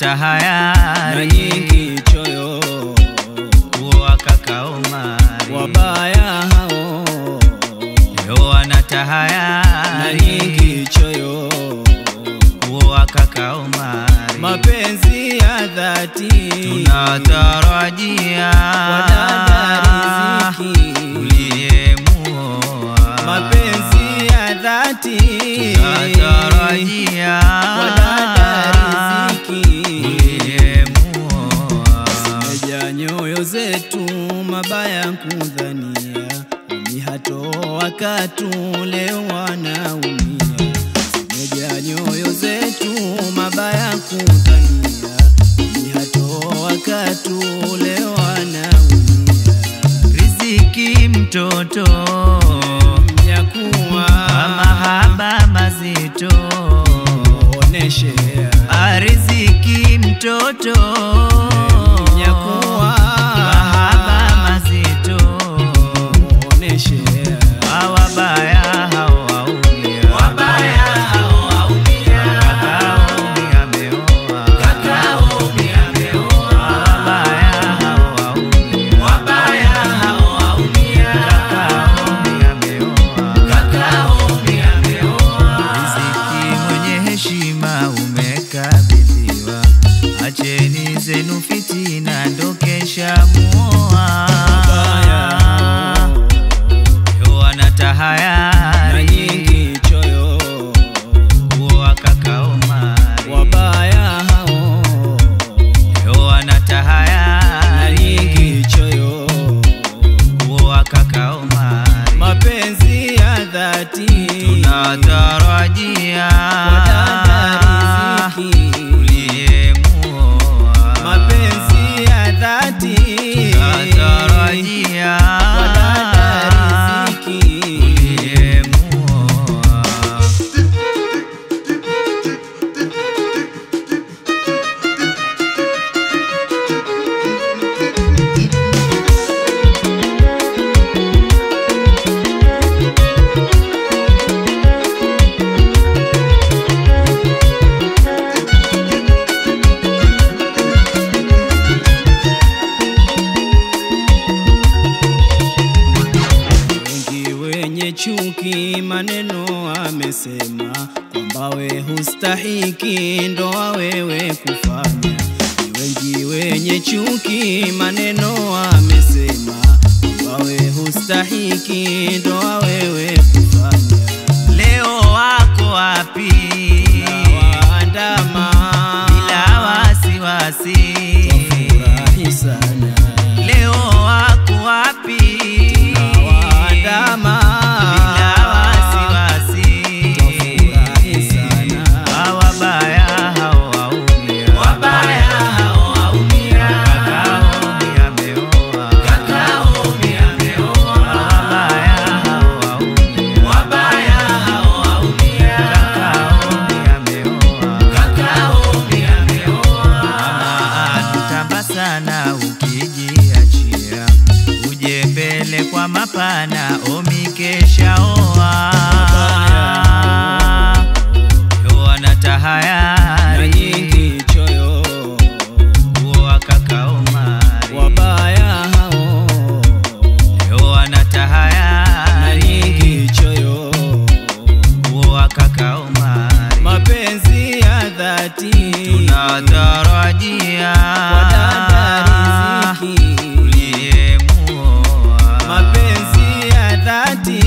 wanatahayari na nyingi choyo kuoa kaka Omari. Wabaya hao leo wanatahayari na nyingi choyo kuoa kaka Omari. Mapenzi ya dhati tunatarajia wadada riziki uliyemuoa. Mapenzi ya dhati tunatarajia wadada riziki uliyemuoa. Zimeja nyoyo zetu mabaya kudhania, umihatoa katu leo wanaumia. Zimeja nyoyo zetu mabaya kudhania, umihatoa katu leo wanaumia. Riziki mtoto mnyakuwa mahaba mazito oneshe riziki mtoto mnyakuwa mahaba mazito oneshe wabaya hao waumia. wabaya hao waumia. Kaka ameoa. Kaka ameoa. Wabaya hao waumia. Wabaya hao waumia. Kaka ameoa. Kaka ameoa. Riziki mwenye heshima umekabidhiwa, acheni zenu fitina ndo kesha muoa. Leo wanatahayari na nyingi choyo kuoa kaka Omari. wabaya hao Leo na wanatahayari nyingi choyo kuoa kaka Omari. mapenzi ya dhati tunatarajia wadada riziki uliyemuoa. mapenzi ya dhati tunatarajia wadada riziki uliyemuoa. Wengi wenye chuki maneno amesema kwamba we hustahiki ndoa wewe kufanya. Wengi wenye chuki maneno amesema kwamba we hustahiki ndoa wewe kufanya. Leo wako wapi Waandama bila wasiwasi? twafurahi sana. Leo wako wapi Waandama bila wasiwasi? twafurahi sana. Wabaya hao waumia. Wabaya hao waumia. Kaka ameoa. Kaka ameoa. Wabaya hao waumia. Wabaya hao waumia. Kaka ameoa. Kaka ameoa. Mama atutamba sana ukijiachia, uje mbele kwa mapana omikesha oa. Leo wanatahayari na nyingi choyo kuoa kaka Omari. wabaya hao Leo na wanatahayari nyingi choyo kuoa kaka Omari. mapenzi ya dhati tunatarajia wadada riziki uliyemuoa. mapenzi ya dhati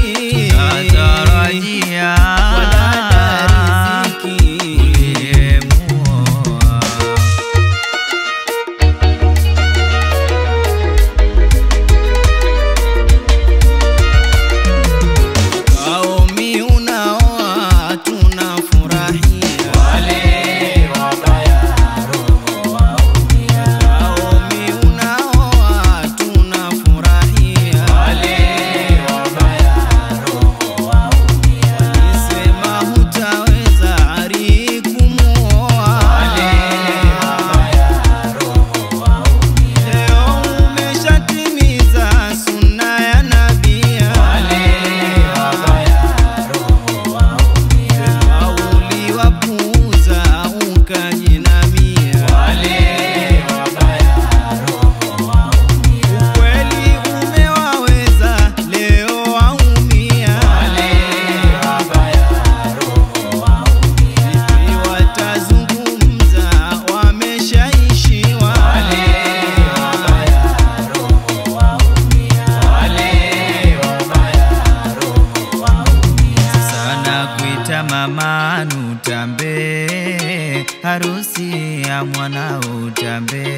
utambe.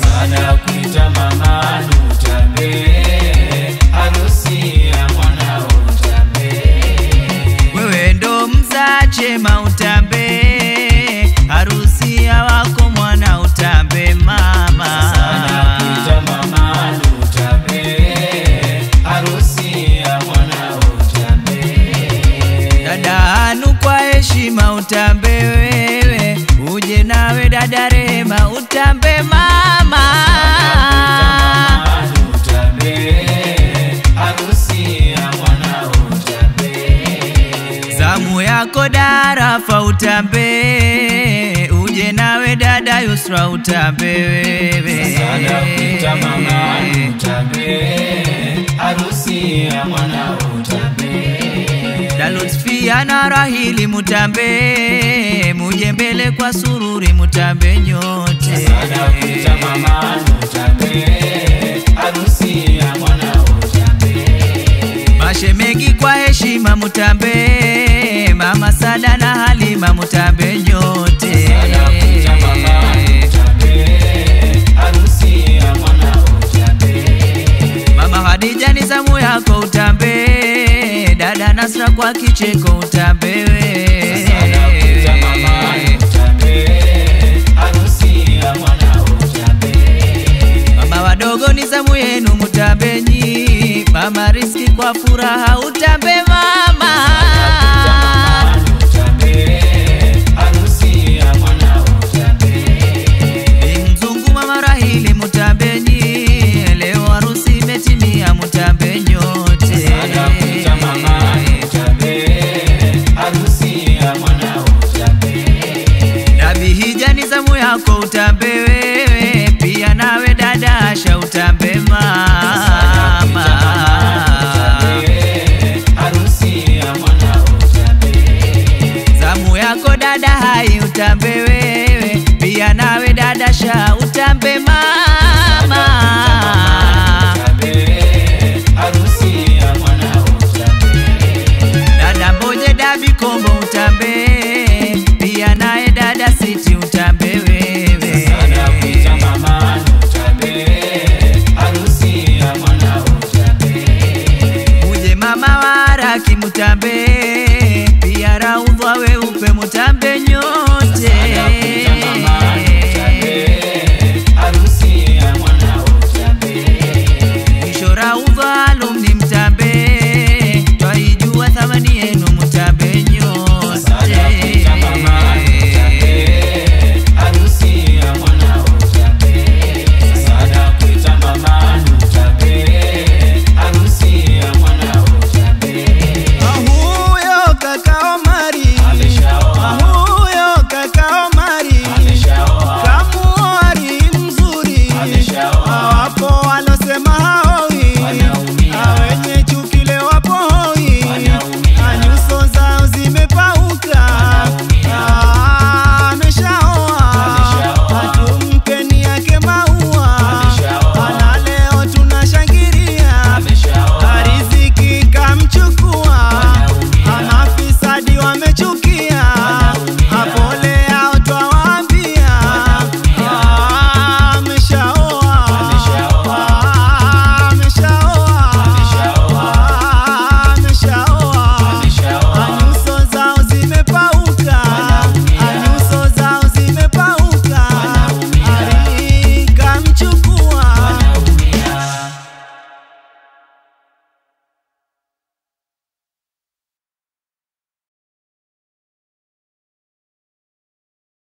Sana kuita mama utambe, harusi ya mwana utambe. Wewe ndo mzaa chema utambe, harusi ya wako mwana utambe mama. Sana kuita mama utambe, harusi ya mwana utambe. Dada Anu kwa heshima utambe wewe, uje nawe dada Rema utambe mama. Zamu yako Darafa utambe, uje nawe dada Yusra utambe wewe. Sana kuita mama utambe, harusi ya mwana utambe. Lutfia na Rahili mutambe, muje mbele kwa sururi mutambe nyote. Sana kuita mama utambe, harusi ya mwana utambe. Mashemegi kwa heshima mutambe, mama Sada na Halima mutambe nyote. Sana kuita mama utambe, harusi ya mwana utambe. Mama Hadija ni zamu yako utambe, dada Nasra kwa kicheko utambe wewe. Sana kuita mama utambe, harusi ya mwana utambe. Mama wadogo ni zamu yenu mutambe nyi, mama Rizki kwa furaha utambe.